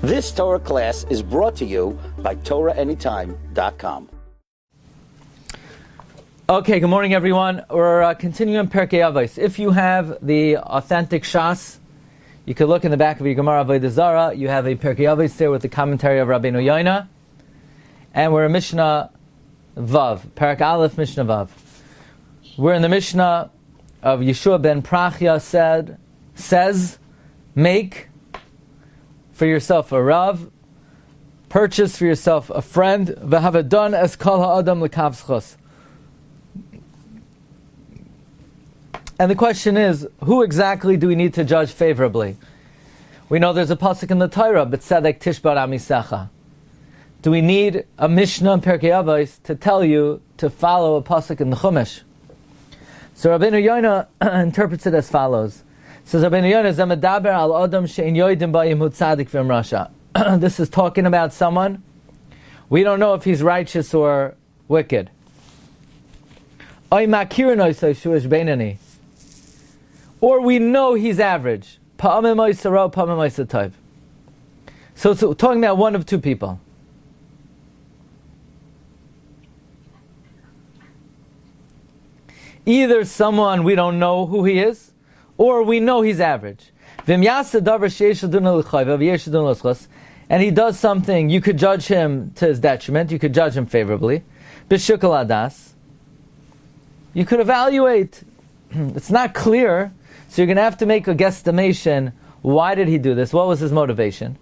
This Torah class is brought to you by TorahAnytime.com. Okay, good morning everyone. We're continuing Pirkei Avos. If you have the authentic Shas, you could look in the back of your Gemara Avodah Zarah. You have a Pirkei Avos there with the commentary of Rabbeinu Yona. And we're in Mishnah Vav, Parak Aleph, Mishnah Vav. We're in the Mishnah of Yeshua ben Prachya says, make for yourself a Rav, purchase for yourself a friend, v'havadon es kol ha'adam l'kav zchus. And the question is, who exactly do we need to judge favorably? We know there's a pasuk in the Torah, b'tzedek tishbar amisecha. Do we need a Mishnah in Pirkei Avos to tell you to follow a pasuk in the Chumash? So Rabbeinu Yona interprets it as follows. It says Rabbeinu Yona zemedaber al adam she'in yoidim ba'im hu tzadik v'im rasha. This is talking about someone we don't know if he's righteous or wicked. Oy makirin oisay shuish beinani. Or we know he's average. Pa'amim oisaro, pa'amim oisatayv. So it's talking about one of two people. Either someone we don't know who he is, or we know he's average. And he does something, you could judge him to his detriment, you could judge him favorably. You could evaluate. It's not clear, so you're going to have to make a guesstimation. Why did he do this? What was his motivation?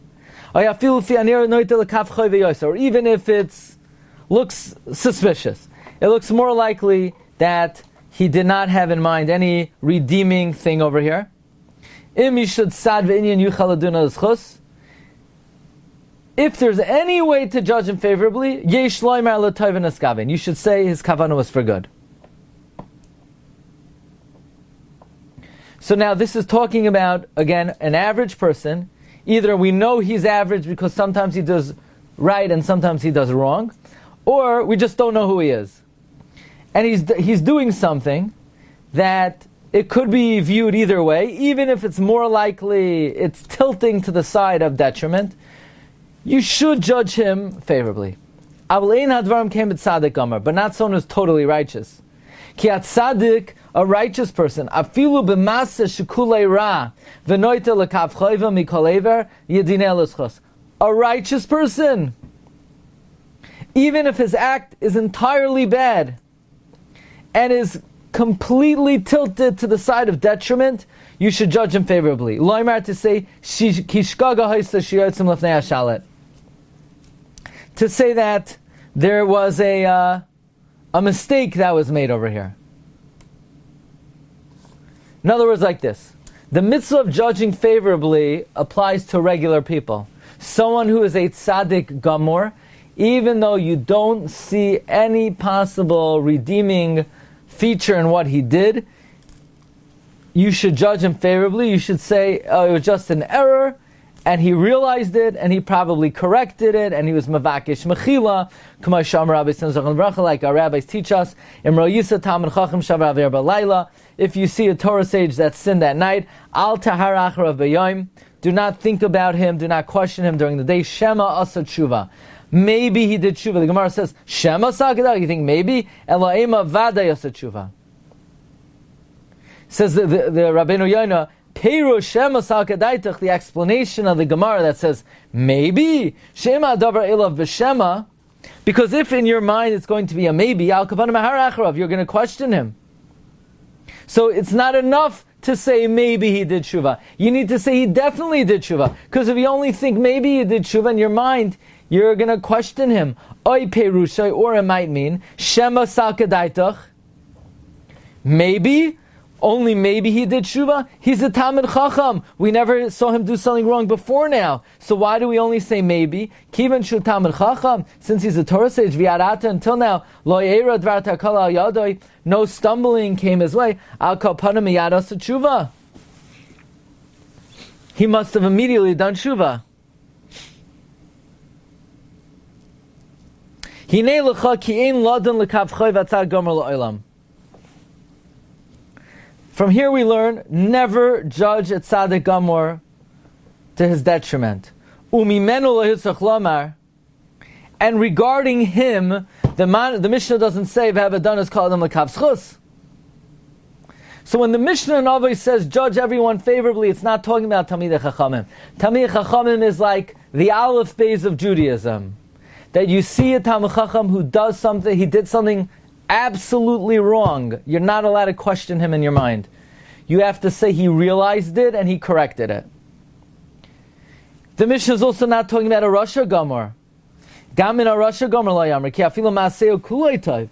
Or even if it looks suspicious, it looks more likely that he did not have in mind any redeeming thing over here. If there's any way to judge him favorably, you should say his kavanah was for good. So now this is talking about, again, an average person. Either we know he's average because sometimes he does right and sometimes he does wrong, or we just don't know who he is. And he's doing something that it could be viewed either way, even if it's more likely it's tilting to the side of detriment. You should judge him favorably. But not someone who's totally righteous. Ki tzaddik, a righteous person, afilu b'maseh shekulei ra v'noite lekav choiva mikol ever yedineh l'schos. A righteous person, even if his act is entirely bad and is completely tilted to the side of detriment, you should judge him favorably. Loimar, to say to say that there was a mistake that was made over here. In other words, like this: the mitzvah of judging favorably applies to regular people. Someone who is a tzaddik gamor, even though you don't see any possible redeeming feature in what he did, you should judge him favorably. You should say, oh, it was just an error, and he realized it, and he probably corrected it, and he was mavakish mechila, like our rabbis teach us. If you see a Torah sage that sinned at night, al tahar acharav b'yom, do not think about him, do not question him during the day. Shema asa tshuva. Maybe he did tshuva. The Gemara says, Shema sakadach. You think maybe? Elo'ema vaday asa tshuva. Says the Rabbeinu Yona, Peiru Shema sakadaitach, the explanation of the Gemara that says, maybe, Shema davar elav b'shema, because if in your mind it's going to be a maybe, al kavanah mahar acharav, you're going to question him. So it's not enough to say maybe he did tshuva. You need to say he definitely did tshuva. Because if you only think maybe he did tshuva in your mind, you're going to question him. Oy perushay, or it might mean, Shema salkadaitach. Maybe, only maybe he did tshuva. He's a Talmid Chacham. We never saw him do something wrong before now. So why do we only say maybe? Kivan shu Talmid Chacham, since he's a Torah sage, v'yarata until now, lo yeira dvar takal al yadoi, no stumbling came his way. Al kol panim miyad asa tshuva. He must have immediately done tshuva. Hinei lecha ki ein ladan lekav choy v'atzad gomer la'olam. From here we learn, never judge a tzaddik gamor to his detriment. Umimenu lehitzach lomar. And regarding him, the Mishnah doesn't say v'havadonas kol adam lekav zchus. So when the Mishnah in Avos says judge everyone favorably, it's not talking about Talmidei Chachamim. Talmidei Chachamim is like the Aleph Beis of Judaism. That you see a Talmid Chacham who does something, he did something absolutely wrong. You're not allowed to question him in your mind. You have to say he realized it and he corrected it. The Mishnah is also not talking about a Rasha Gomor. Gamin a Rasha Gomor lo yamar ki afilu ma'aseu kulei tov.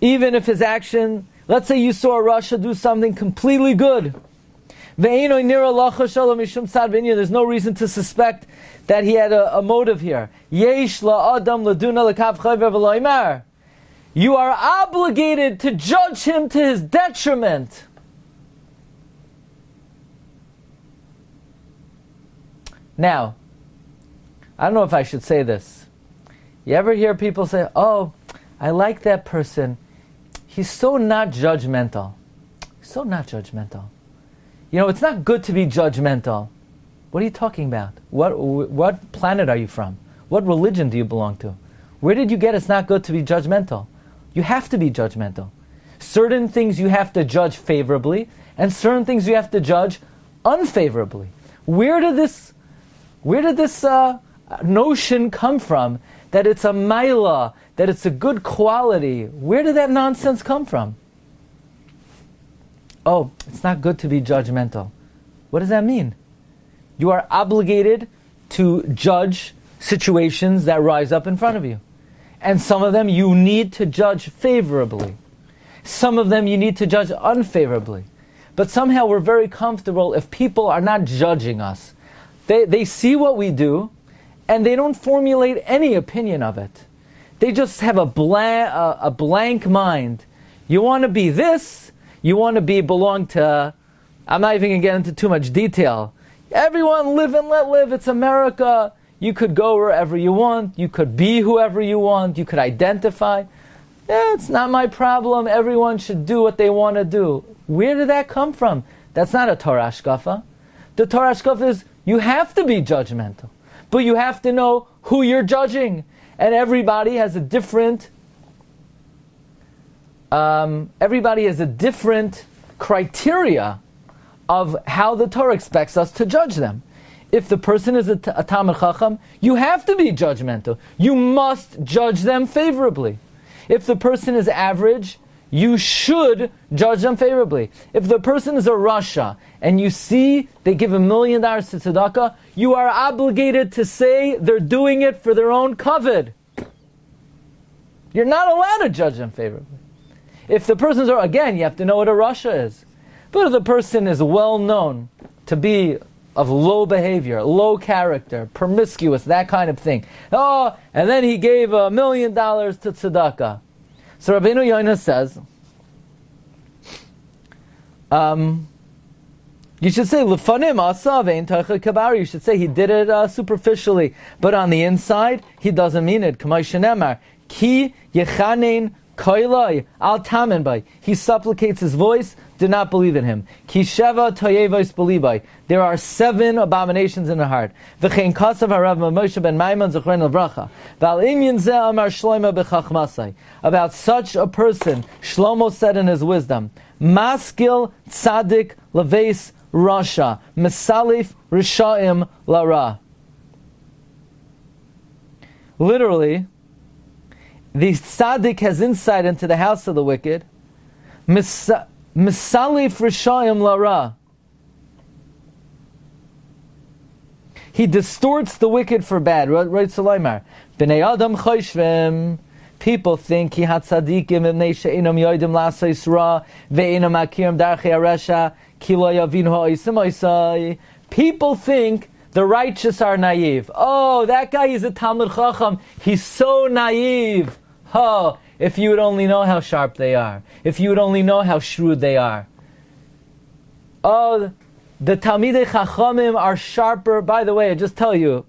Even if his action, let's say you saw a Rasha do something completely good. There's no reason to suspect that he had a motive here. You are obligated to judge him to his detriment. Now, I don't know if I should say this. You ever hear people say, oh, I like that person. He's so not judgmental. So not judgmental. You know, it's not good to be judgmental. What are you talking about? What planet are you from? What religion do you belong to? Where did you get it's not good to be judgmental? You have to be judgmental. Certain things you have to judge favorably, and certain things you have to judge unfavorably. Where did this notion come from that it's a maila, that it's a good quality? Where did that nonsense come from? Oh, it's not good to be judgmental. What does that mean? You are obligated to judge situations that rise up in front of you. And some of them you need to judge favorably. Some of them you need to judge unfavorably. But somehow we're very comfortable if people are not judging us. They see what we do, and they don't formulate any opinion of it. They just have a blank mind. You want to be this, you want to belong to, I'm not even going to get into too much detail. Everyone live and let live, it's America. You could go wherever you want, you could be whoever you want, you could identify. It's not my problem, everyone should do what they want to do. Where did that come from? That's not a Torah Ashkafa. The Torah Ashkafa is, you have to be judgmental. But you have to know who you're judging. And everybody has a different criteria of how the Torah expects us to judge them. If the person is a Talmid Chacham, you have to be judgmental. You must judge them favorably. If the person is average, you should judge them favorably. If the person is a Rasha, and you see they give $1 million to tzedakah, you are obligated to say they're doing it for their own kavod. You're not allowed to judge them favorably. If the person's, again, you have to know what a Rasha is. But if the person is well known to be of low behavior, low character, promiscuous, that kind of thing. Oh, and then he gave $1 million to tzedakah. So Rabbeinu Yona says, you should say lefanim asav ein taicha kabari. You should say he did it superficially, but on the inside he doesn't mean it. K'may shenemar ki yechanein koilai al tamen bay. He supplicates his voice. Do not believe in him. Ki sheva toyevos belibai. There are 7 abominations in the heart. V'chein kasav harav Moshe ben Maimon zechrein levracha. V'al inyan zeh amar Shlomo b'chachmasai. About such a person, Shlomo said in his wisdom, Maskil tzadik leves rasha, mesalif rishaim lara. Literally, the tzaddik has insight into the house of the wicked. Mesalif rishaim lara. He distorts the wicked for bad. Right, Sulaimar. Bnei Adam choshvim. People think ki hatzadikim imnei she'inam yoidim la'asais ra ve'inam akirim darchei haresha ki lo yavinu ha'osim oisai. People think the righteous are naive. Oh, that guy is a Talmid Chacham. He's so naive. Oh, if you would only know how sharp they are. If you would only know how shrewd they are. Oh, the Talmidei Chachamim are sharper. By the way, I just tell you,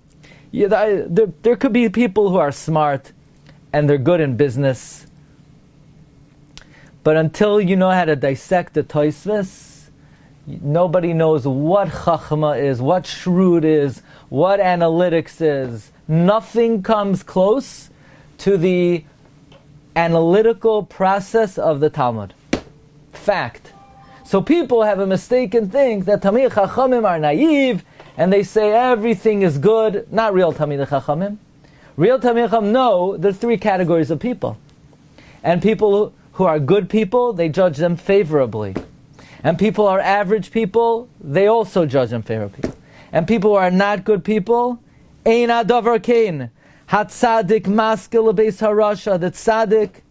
there could be people who are smart and they're good in business. But until you know how to dissect the Tosfos, nobody knows what Chachma is, what shrewd is, what analytics is. Nothing comes close to the analytical process of the Talmud. Fact. So people have a mistaken think that Talmidei Chachamim are naive and they say everything is good. Not real Talmidei Chachamim. Real Talmidei Chachamim know there are three categories of people. And people who are good people, they judge them favorably. And people who are average people, they also judge them favorably. And people who are not good people, Ein Adavar Kain. Hatzadik maskil beis harasha. The tzaddik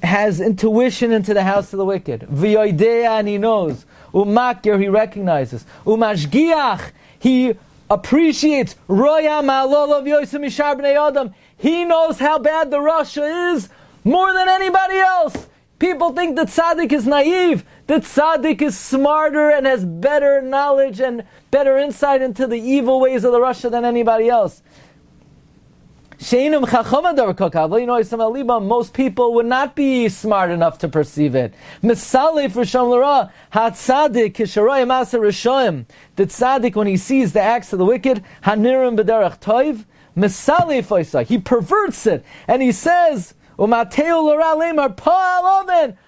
has intuition into the house of the wicked. V'yoidea, and he knows. Umakir, he recognizes. Umashgiach, he appreciates. Roya ma'alolav yosem mishar bnei adam. He knows how bad the rasha is more than anybody else. People think that tzaddik is naive. That tzaddik is smarter and has better knowledge and better insight into the evil ways of the rasha than anybody else. Most people would not be smart enough to perceive it. The tzaddik, when he sees the acts of the wicked, he perverts it, and he says,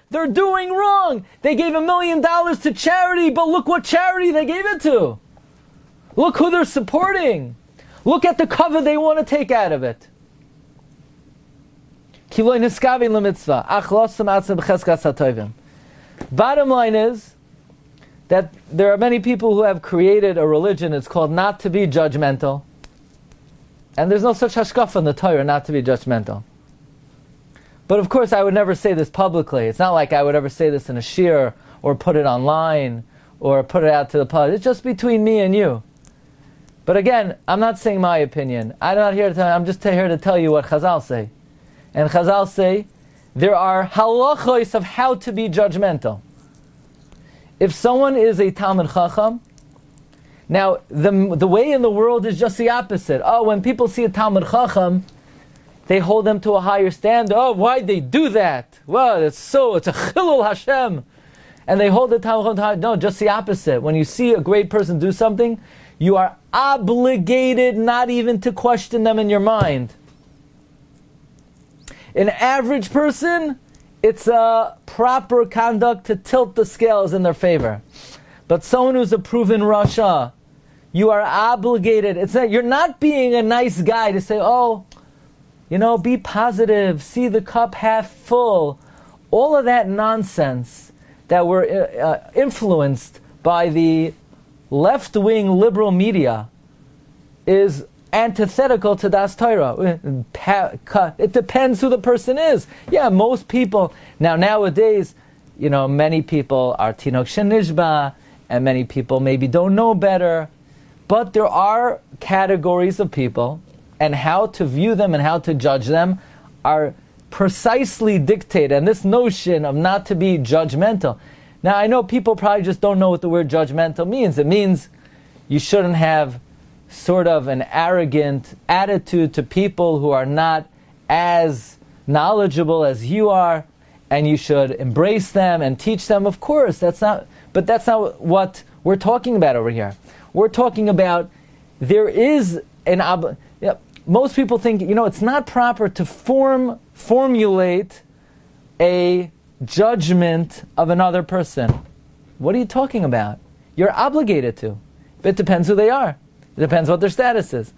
they're doing wrong. They gave $1 million to charity, but look what charity they gave it to. Look who they're supporting. Look at the cover they want to take out of it. Bottom line is that there are many people who have created a religion. It's called not to be judgmental. And there's no such hashkafa in the Torah not to be judgmental. But of course I would never say this publicly. It's not like I would ever say this in a shiur or put it online or put it out to the public. It's just between me and you. But again, I'm not saying my opinion. I'm not here to tell you, I'm just here to tell you what Chazal say. And Chazal say there are halachos of how to be judgmental. If someone is a Talmid Chacham, now the way in the world is just the opposite. Oh, when people see a Talmid Chacham, they hold them to a higher standard. Oh, why'd they do that? Well, it's a chilul Hashem. And they hold the Talmid Chacham. No, just the opposite. When you see a great person do something, you are obligated not even to question them in your mind. An average person, it's a proper conduct to tilt the scales in their favor. But someone who's a proven rasha, you are obligated. You're not being a nice guy to say, oh, be positive, see the cup half full. All of that nonsense that we're influenced by the left-wing liberal media is antithetical to Das Torah. It depends who the person is. Yeah, most people, nowadays, many people are Tinok Shenishba, and many people maybe don't know better. But there are categories of people, and how to view them and how to judge them are precisely dictated. And this notion of not to be judgmental. Now, I know people probably just don't know what the word judgmental means. It means you shouldn't have sort of an arrogant attitude to people who are not as knowledgeable as you are, and you should embrace them and teach them. Of course, that's not what we're talking about over here. We're talking about there is most people think, it's not proper to formulate a judgment of another person. What are you talking about? You're obligated to. It depends who they are. It depends what their status is.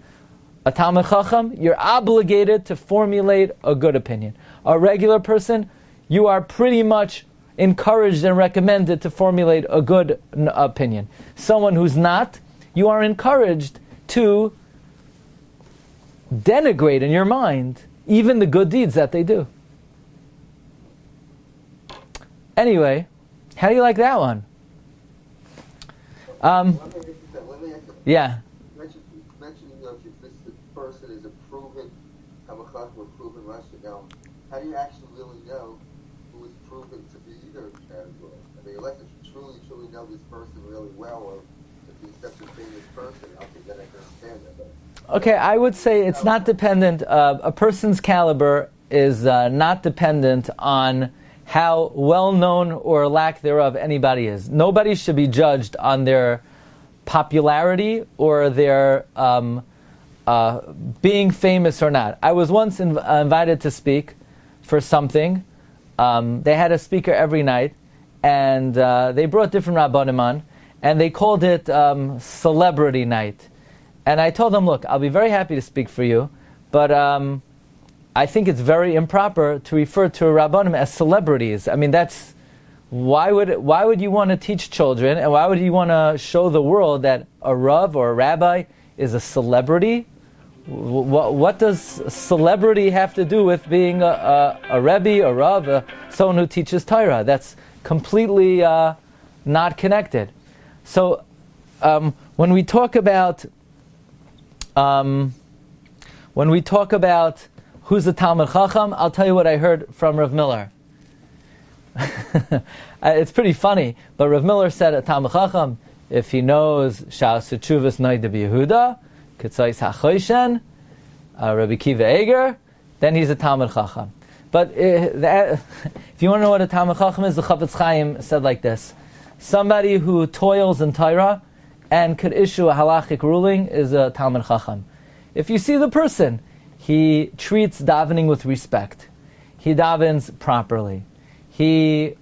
A Talmid Chacham, you're obligated to formulate a good opinion. A regular person, you are pretty much encouraged and recommended to formulate a good opinion. Someone who's not, you are encouraged to denigrate in your mind even the good deeds that they do. Anyway, how do you like that one? Yeah. Mentioning if this person is a proven Kamachach or proven Rasha. Now, how do you actually really know who is proven to be either category? I mean, unless you truly know this person really well, or if he's such a famous person, I think that I can understand that. But okay, I would say it's not dependent. A person's caliber is not dependent on how well known or lack thereof anybody is. Nobody should be judged on their popularity or their being famous or not. I was once invited to speak for something. They had a speaker every night, and they brought different rabbanim on, and they called it Celebrity Night. And I told them, look, I'll be very happy to speak for you, but I think it's very improper to refer to a rabbanim as celebrities. I mean, that's why would you want to teach children, and why would you want to show the world that a rav or a rabbi is a celebrity? What does celebrity have to do with being a rebbe, a rav, someone who teaches Torah? That's completely not connected. So when we talk about who's a Talmid Chacham, I'll tell you what I heard from Rav Miller. It's pretty funny, but Rav Miller said a Talmid Chacham, if he knows Shas Teshuvas Noid Yehuda, Ketzais HaChoshen, Rabbi Kiva Eger, then he's a Talmid Chacham. But if you want to know what a Talmid Chacham is, the Chafetz Chaim said like this: somebody who toils in Torah and could issue a halachic ruling is a Talmid Chacham. If you see the person, he treats davening with respect. He davens properly. He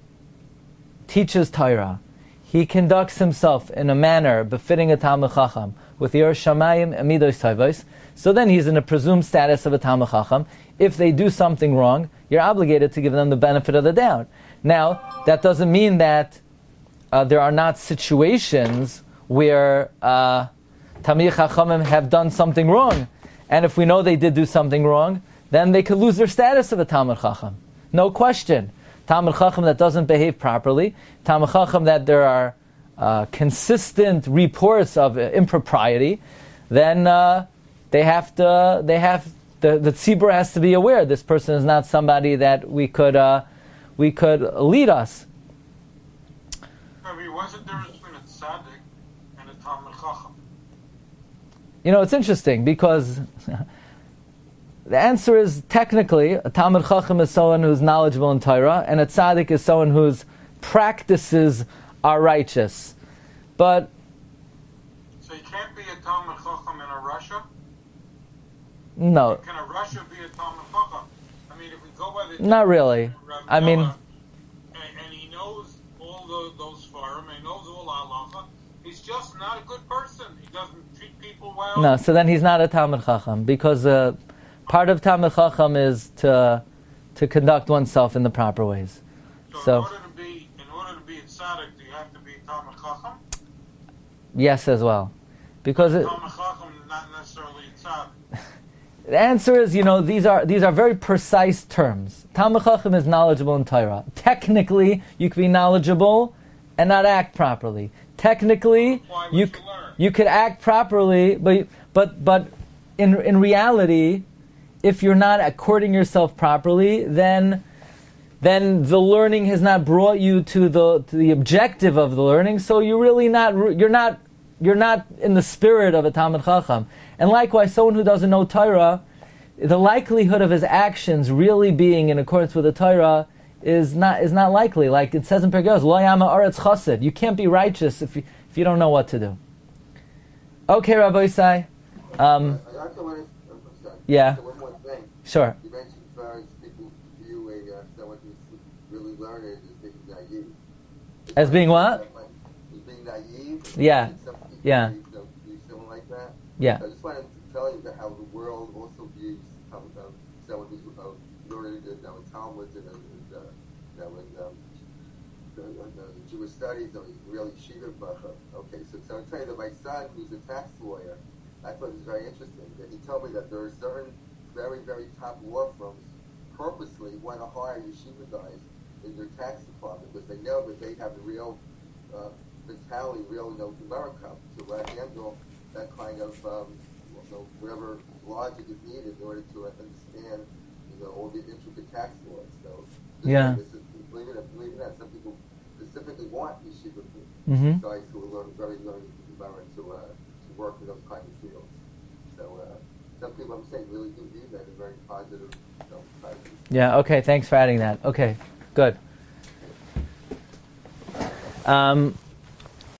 teaches Torah. He conducts himself in a manner befitting a Talmid Chacham with Yer Shamayim and Midos Tovos. So then he's in a presumed status of a Talmid Chacham. If they do something wrong, you're obligated to give them the benefit of the doubt. Now, that doesn't mean that there are not situations where Talmid Chachamim have done something wrong. And if we know they did do something wrong, then they could lose their status of a Talmid Chacham. No question. Talmid Chacham that doesn't behave properly, Talmid Chacham that there are consistent reports of impropriety, then the tzibur has to be aware this person is not somebody that we could lead us. Rabbi, what's the difference between a tzaddik and a Talmid Chacham? You know, it's interesting because the answer is technically a Talmid Chacham is someone who's knowledgeable in Torah, and a tzaddik is someone whose practices are righteous. But so you can't be a Talmid Chacham in a Russia? no, Can a Russia be a Talmid Chacham? I mean, if we go by the not really. I mean, and he knows all those forums, he knows all halacha. He's just not a good person. He doesn't treat people well. no. So then he's not a Talmid Chacham because part of Talmid Chacham is to conduct oneself in the proper ways. So in order to be a tzaddik, do you have to be a Talmid Chacham? yes, as well, because Talmid Chacham not necessarily a tzaddik. the answer is, these are very precise terms. Talmid Chacham is knowledgeable in Torah. Technically, you could be knowledgeable and not act properly. Technically, Why would you learn? you could act properly, but in reality, if you're not according yourself properly, then the learning has not brought you to the objective of the learning. So you're not in the spirit of a Talmid Chacham. And likewise, someone who doesn't know Torah, the likelihood of his actions really being in accordance with the Torah is not likely. Like it says in Pirkei, Lo yama aretz chassid. You can't be righteous if you don't know what to do. Okay, Rabbi Isai. Yeah. One more thing. Sure. You mentioned as far as people view someone who's really learned as being naive. As being what? As being naive. Yeah. Some people Yeah. view someone like that. Yeah. I just wanted to tell you how the world also views someone who's learned Talmud and the Jewish studies and really Shiur. Okay, so I'll tell you that my son, who's a tax lawyer, I thought it was very interesting that he told me that there are certain very, very top law firms purposely want to hire yeshiva guys in their tax department because they know that they have a real mentality, real America to handle that kind of whatever logic is needed in order to understand all the intricate tax laws. So Yeah. Believe it or not, some people specifically want yeshiva guys who are very learned to work in those kind of fields. So some people, I'm saying, really do view that in very positive type. Yeah, okay, thanks for adding that. Okay, good.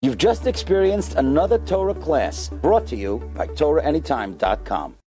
You've just experienced another Torah class brought to you by TorahAnytime.com.